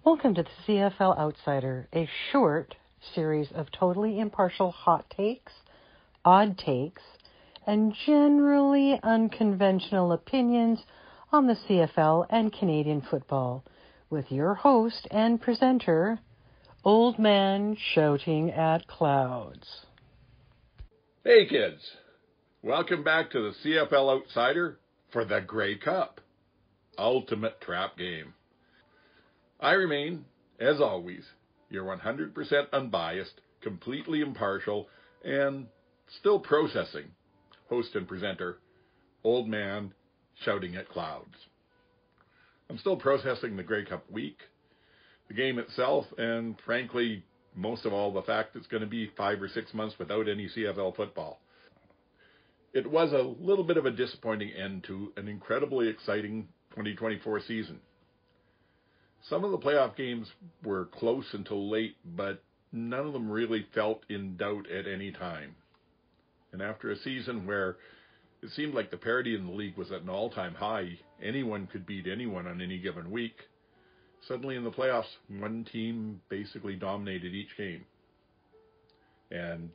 Welcome to the CFL Outsider, a short series of totally impartial hot takes, odd takes, and generally unconventional opinions on the CFL and Canadian football, with your host and presenter, Old Man Shouting at Clouds. Hey kids, welcome back to the CFL Outsider for the Grey Cup, ultimate trap game. I remain, as always, your 100% unbiased, completely impartial, and still processing host and presenter, Old Man Shouting at Clouds. I'm still processing the Grey Cup week, the game itself, and frankly, most of all, the fact it's going to be 5 or 6 months without any CFL football. It was a little bit of a disappointing end to an incredibly exciting 2024 season. Some of the playoff games were close until late, but none of them really felt in doubt at any time. And after a season where it seemed like the parity in the league was at an all-time high, anyone could beat anyone on any given week, suddenly in the playoffs, one team basically dominated each game. And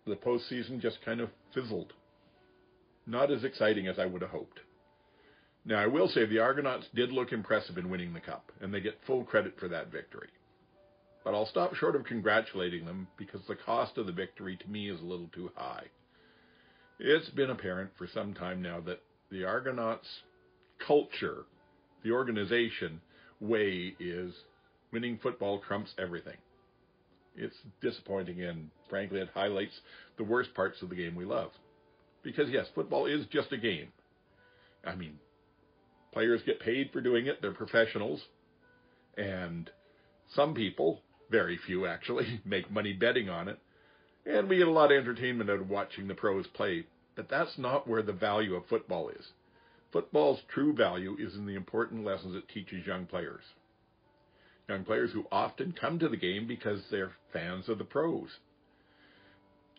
the postseason just kind of fizzled. Not as exciting as I would have hoped. Now, I will say the Argonauts did look impressive in winning the Cup, and they get full credit for that victory. But I'll stop short of congratulating them because the cost of the victory to me is a little too high. It's been apparent for some time now that the Argonauts' culture, the organization way is winning football trumps everything. It's disappointing, and frankly, it highlights the worst parts of the game we love. Because yes, football is just a game. I mean, players get paid for doing it, they're professionals, and some people, very few actually, make money betting on it, and we get a lot of entertainment out of watching the pros play, but that's not where the value of football is. Football's true value is in the important lessons it teaches young players. Young players who often come to the game because they're fans of the pros.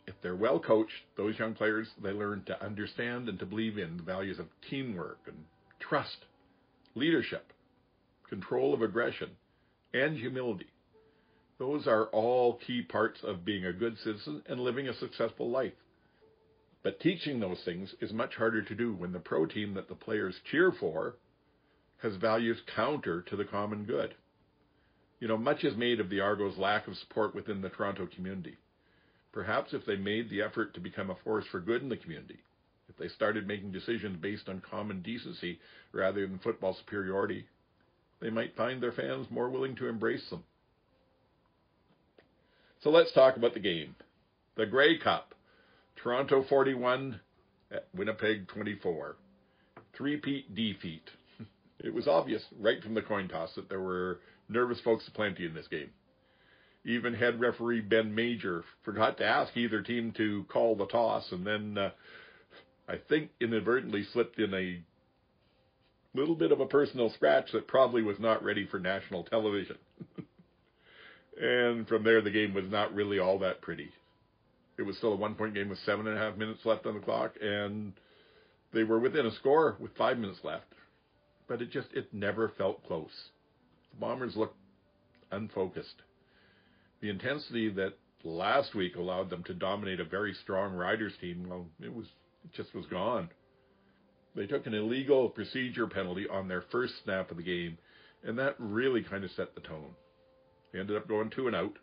If they're well coached, those young players, they learn to understand and to believe in the values of teamwork and trust, leadership, control of aggression, and humility. Those are all key parts of being a good citizen and living a successful life. But teaching those things is much harder to do when the pro team that the players cheer for has values counter to the common good. You know, much is made of the Argos' lack of support within the Toronto community. Perhaps if they made the effort to become a force for good in the community, if they started making decisions based on common decency rather than football superiority, they might find their fans more willing to embrace them. So let's talk about the game. The Grey Cup. Toronto 41 at Winnipeg 24. Three-peat defeat. It was obvious right from the coin toss that there were nervous folks aplenty in this game. Even head referee Ben Major forgot to ask either team to call the toss, and then I think inadvertently slipped in a little bit of a personal scratch that probably was not ready for national television. And from there, the game was not really all that pretty. It was still a 1-point game with 7.5 minutes left on the clock, and they were within a score with 5 minutes left. But it never felt close. The Bombers looked unfocused. The intensity that last week allowed them to dominate a very strong Riders team, well, it just was gone. They took an illegal procedure penalty on their first snap of the game, and that really kind of set the tone. They ended up going 2 and out.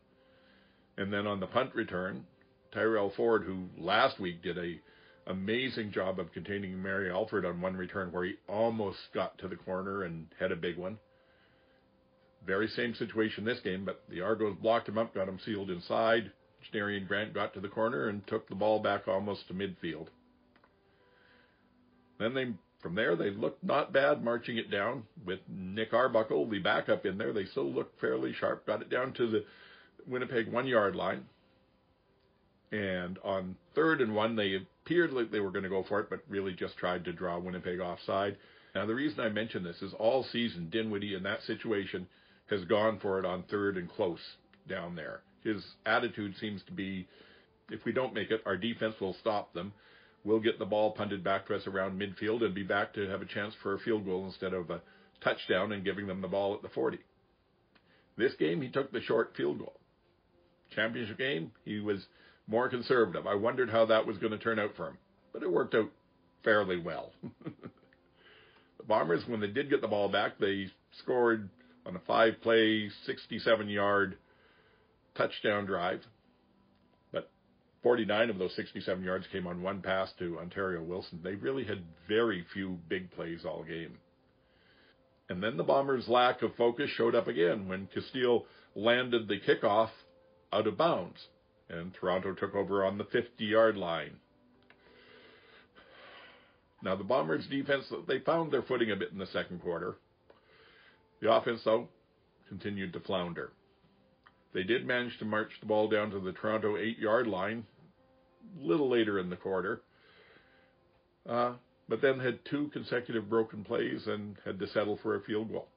And then on the punt return, Tyrell Ford, who last week did an amazing job of containing Mary Alford on one return where he almost got to the corner and had a big one. Very same situation this game, but the Argos blocked him up, got him sealed inside. Janarian Grant got to the corner and took the ball back almost to midfield. Then from there, they looked not bad marching it down with Nick Arbuckle, the backup in there. They still looked fairly sharp, got it down to the Winnipeg 1-yard line. And on 3rd and 1, they appeared like they were going to go for it, but really just tried to draw Winnipeg offside. Now, the reason I mention this is all season, Dinwiddie in that situation has gone for it on 3rd and close down there. His attitude seems to be, if we don't make it, our defense will stop them. We'll get the ball punted back to us around midfield and be back to have a chance for a field goal instead of a touchdown and giving them the ball at the 40. This game, he took the short field goal. Championship game, he was more conservative. I wondered how that was going to turn out for him, but it worked out fairly well. The Bombers, when they did get the ball back, they scored on a 5-play, 67-yard touchdown drive. But 49 of those 67 yards came on one pass to Ontario Wilson. They really had very few big plays all game. And then the Bombers' lack of focus showed up again when Castile landed the kickoff out of bounds, and Toronto took over on the 50-yard line. Now, the Bombers' defense, they found their footing a bit in the second quarter. The offense, though, continued to flounder. They did manage to march the ball down to the Toronto 8-yard line a little later in the quarter, but then had two consecutive broken plays and had to settle for a field goal.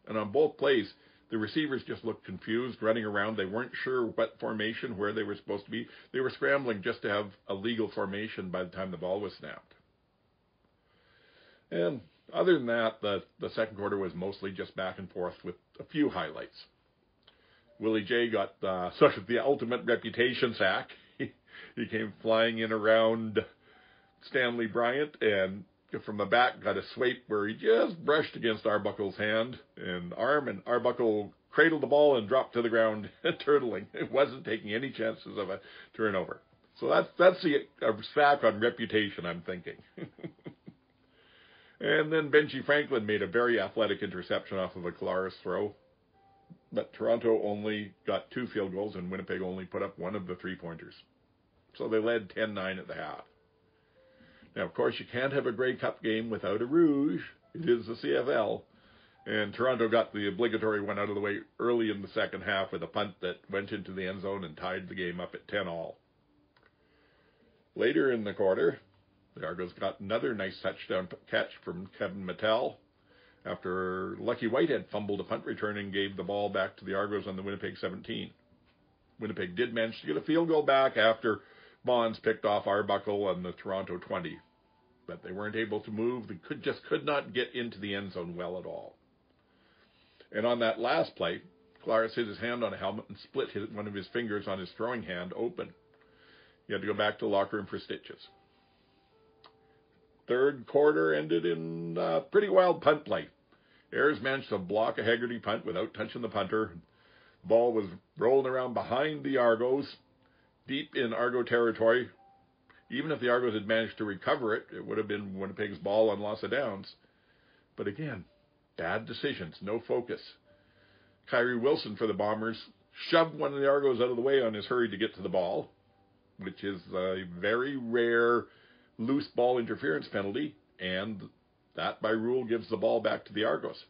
And on both plays, the receivers just looked confused, running around. They weren't sure what formation, where they were supposed to be. They were scrambling just to have a legal formation by the time the ball was snapped. And other than that, the second quarter was mostly just back and forth with a few highlights. Willie J got sort of the ultimate reputation sack. He came flying in around Stanley Bryant and from the back got a swipe where he just brushed against Arbuckle's hand and arm, and Arbuckle cradled the ball and dropped to the ground, turtling. It wasn't taking any chances of a turnover. So that's a sack on reputation, I'm thinking. And then Benji Franklin made a very athletic interception off of a Collaros throw. But Toronto only got 2 field goals, and Winnipeg only put up one of the 3-pointers. So they led 10-9 at the half. Now, of course, you can't have a Grey Cup game without a rouge. It is the CFL. And Toronto got the obligatory one out of the way early in the second half with a punt that went into the end zone and tied the game up at 10-all. Later in the quarter, the Argos got another nice touchdown catch from Kevin Mattel after Lucky Whitehead fumbled a punt return and gave the ball back to the Argos on the Winnipeg 17. Winnipeg did manage to get a field goal back after Bonds picked off Arbuckle on the Toronto 20. But they weren't able to move. They could not get into the end zone well at all. And on that last play, Collaros hit his hand on a helmet and split one of his fingers on his throwing hand open. He had to go back to the locker room for stitches. Third quarter ended in a pretty wild punt play. Ayers managed to block a Hegarty punt without touching the punter. The ball was rolling around behind the Argos, deep in Argo territory. Even if the Argos had managed to recover it, it would have been Winnipeg's ball on loss of downs. But again, bad decisions, no focus. Kyrie Wilson for the Bombers shoved one of the Argos out of the way on his hurry to get to the ball, which is a very rare loose ball interference penalty, and that by rule gives the ball back to the Argos.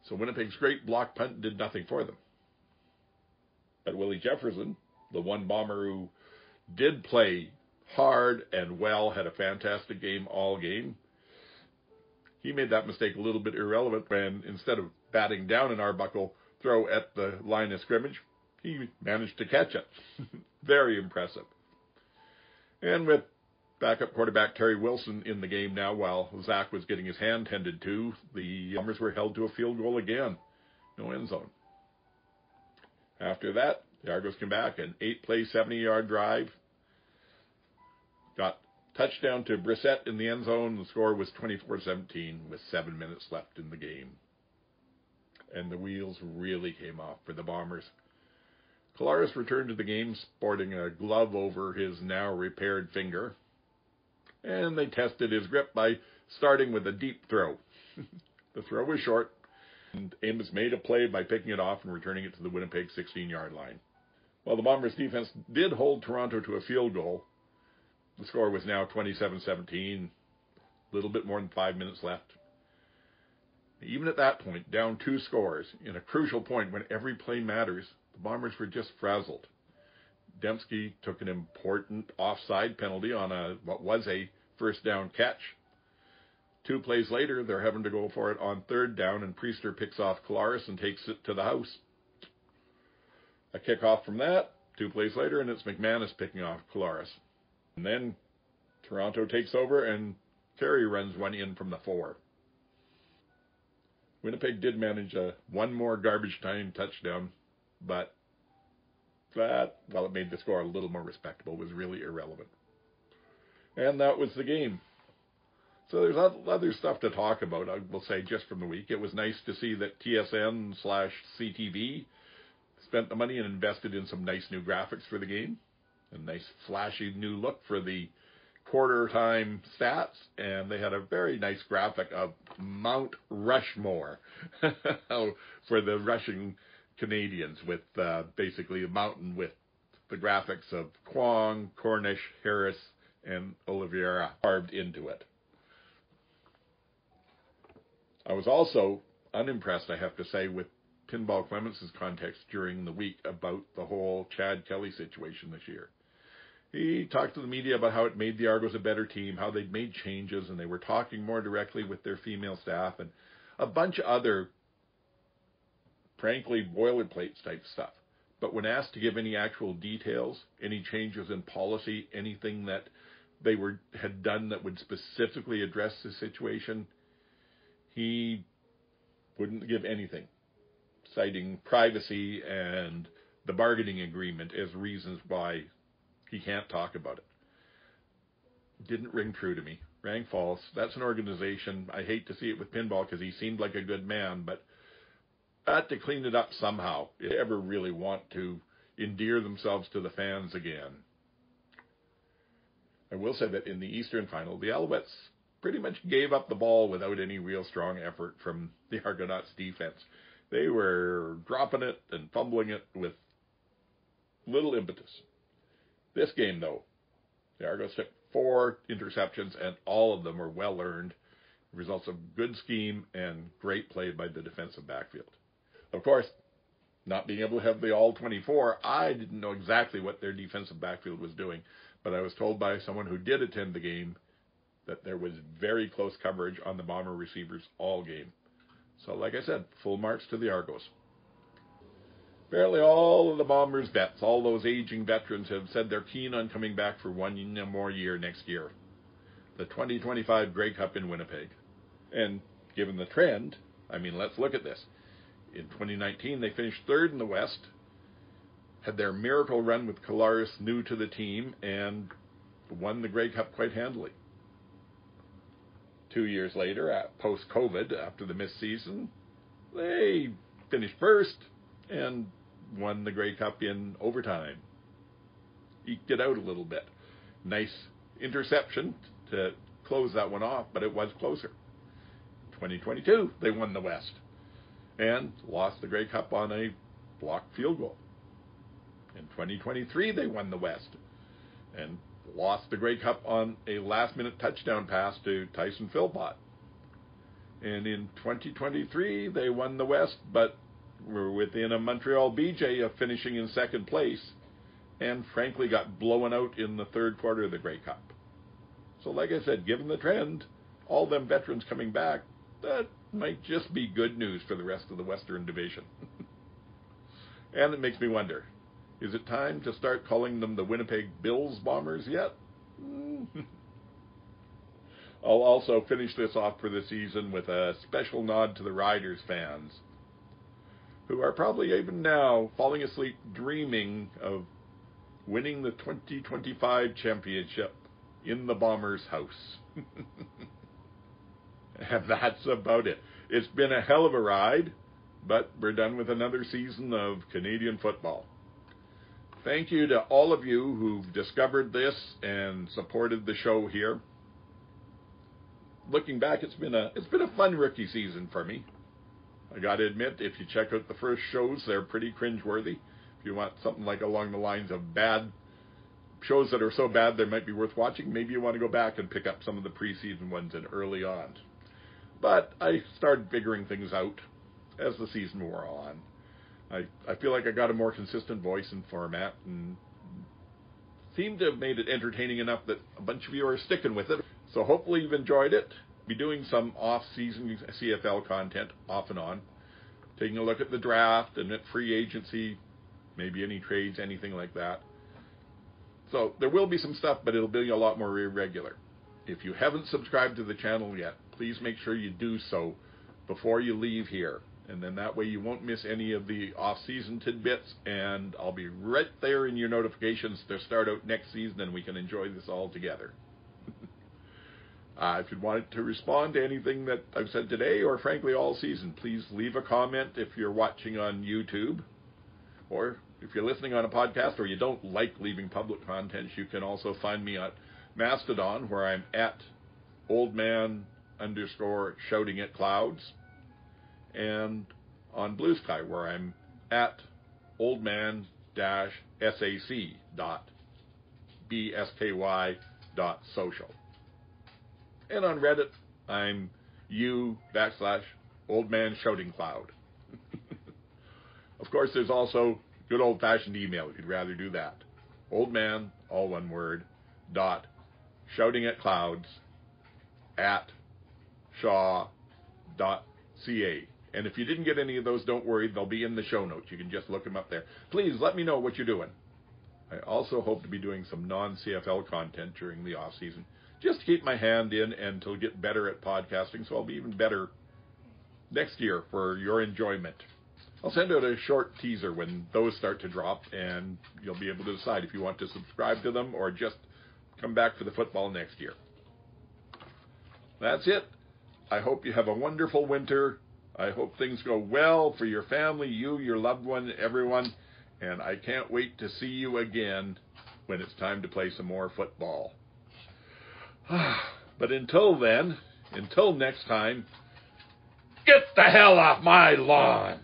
So Winnipeg's great block punt did nothing for them. But Willie Jefferson, the one Bomber who did play hard and well, had a fantastic game all game, he made that mistake a little bit irrelevant when instead of batting down an Arbuckle throw at the line of scrimmage, he managed to catch it. Very impressive. And with backup quarterback Terry Wilson in the game now while Zach was getting his hand tended to, the Bombers were held to a field goal again. No end zone. After that, the Argos came back, an 8-play, 70-yard drive. Got touchdown to Brissett in the end zone. The score was 24-17 with 7 minutes left in the game. And the wheels really came off for the Bombers. Collaros returned to the game sporting a glove over his now repaired finger. And they tested his grip by starting with a deep throw. The throw was short, and Amos made a play by picking it off and returning it to the Winnipeg 16-yard line. While the Bombers' defense did hold Toronto to a field goal, the score was now 27-17, a little bit more than 5 minutes left. Even at that point, down 2 scores, in a crucial point when every play matters, the Bombers were just frazzled. Dembski took an important offside penalty on what was a first down catch. 2 plays later, they're having to go for it on third down, and Priester picks off Collaros and takes it to the house. A kickoff from that, 2 plays later, and it's McManus picking off Collaros. And then Toronto takes over, and Carey runs one in from the 4. Winnipeg did manage one more garbage time touchdown, but that, while it made the score a little more respectable, was really irrelevant. And that was the game. So there's other stuff to talk about, I will say, just from the week. It was nice to see that TSN/CTV spent the money and invested in some nice new graphics for the game. A nice flashy new look for the quarter time stats. And they had a very nice graphic of Mount Rushmore for the rushing Canadians, with basically a mountain with the graphics of Kwong, Cornish, Harris, and Oliveira carved into it. I was also unimpressed, I have to say, with Pinball Clements' context during the week about the whole Chad Kelly situation this year. He talked to the media about how it made the Argos a better team, how they'd made changes, and they were talking more directly with their female staff, and a bunch of other, frankly, boilerplate type stuff. But when asked to give any actual details, any changes in policy, anything that they had done that would specifically address the situation, he wouldn't give anything, citing privacy and the bargaining agreement as reasons why he can't talk about it. Didn't ring true to me. Rang false. That's an organization. I hate to see it with Pinball because he seemed like a good man, but had to clean it up somehow if they ever really want to endear themselves to the fans again. I will say that in the Eastern Final, the Alouettes pretty much gave up the ball without any real strong effort from the Argonauts defense. They were dropping it and fumbling it with little impetus. This game, though, the Argos took 4 interceptions, and all of them were well earned, results of good scheme and great play by the defensive backfield. Of course, not being able to have the all 24, I didn't know exactly what their defensive backfield was doing, but I was told by someone who did attend the game that there was very close coverage on the Bomber receivers all game. So, like I said, full marks to the Argos. Apparently all of the Bombers vets, all those aging veterans, have said they're keen on coming back for one more year next year. The 2025 Grey Cup in Winnipeg. And given the trend, I mean, let's look at this. In 2019, they finished 3rd in the West, had their miracle run with Kolaris new to the team, and won the Grey Cup quite handily. 2 years later, post-COVID, after the missed season, they finished 1st and won the Grey Cup in overtime. Eked it out a little bit. Nice interception to close that one off, but it was closer. 2022, they won the West and lost the Grey Cup on a blocked field goal. In 2023, they won the West and lost the Grey Cup on a last-minute touchdown pass to Tyson Philpott. And in 2023, they won the West, but were within a Montreal BJ of finishing in 2nd place, and frankly got blown out in the 3rd quarter of the Grey Cup. So like I said, given the trend, all them veterans coming back, that might just be good news for the rest of the Western Division. And it makes me wonder, is it time to start calling them the Winnipeg Bills Bombers yet? I'll also finish this off for the season with a special nod to the Riders fans, who are probably even now falling asleep dreaming of winning the 2025 championship in the Bombers' house. And that's about it. It's been a hell of a ride, but we're done with another season of Canadian football. Thank you to all of you who've discovered this and supported the show here. Looking back, it's been a fun rookie season for me. I got to admit, if you check out the first shows, they're pretty cringeworthy. If you want something like along the lines of bad shows that are so bad they might be worth watching, maybe you want to go back and pick up some of the preseason ones and early on. But I started figuring things out as the season wore on. I feel like I got a more consistent voice and format, and seem to have made it entertaining enough that a bunch of you are sticking with it. So hopefully you've enjoyed it. Be doing some off-season CFL content off and on, taking a look at the draft and at free agency, maybe any trades, anything like that. So there will be some stuff, but it'll be a lot more irregular. If you haven't subscribed to the channel yet, please make sure you do so before you leave here. And then that way you won't miss any of the off-season tidbits, and I'll be right there in your notifications to start out next season, and we can enjoy this all together. If you wanted to respond to anything that I've said today, or frankly all season, please leave a comment if you're watching on YouTube, or if you're listening on a podcast or you don't like leaving public content, you can also find me at Mastodon, where I'm at oldman_shouting@clouds, and on Blue Sky, where I'm at oldman-sac.bsky.social. And on Reddit, I'm u/oldmanshoutingcloud. Of course, there's also good old-fashioned email if you'd rather do that. Oldman, all one word, .shouting@clouds@shaw.ca. And if you didn't get any of those, don't worry, they'll be in the show notes. You can just look them up there. Please let me know what you're doing. I also hope to be doing some non-CFL content during the off-season, just to keep my hand in and to get better at podcasting, so I'll be even better next year for your enjoyment. I'll send out a short teaser when those start to drop, and you'll be able to decide if you want to subscribe to them or just come back for the football next year. That's it. I hope you have a wonderful winter. I hope things go well for your family, you, your loved one, everyone, and I can't wait to see you again when it's time to play some more football. But until then, until next time, get the hell off my lawn!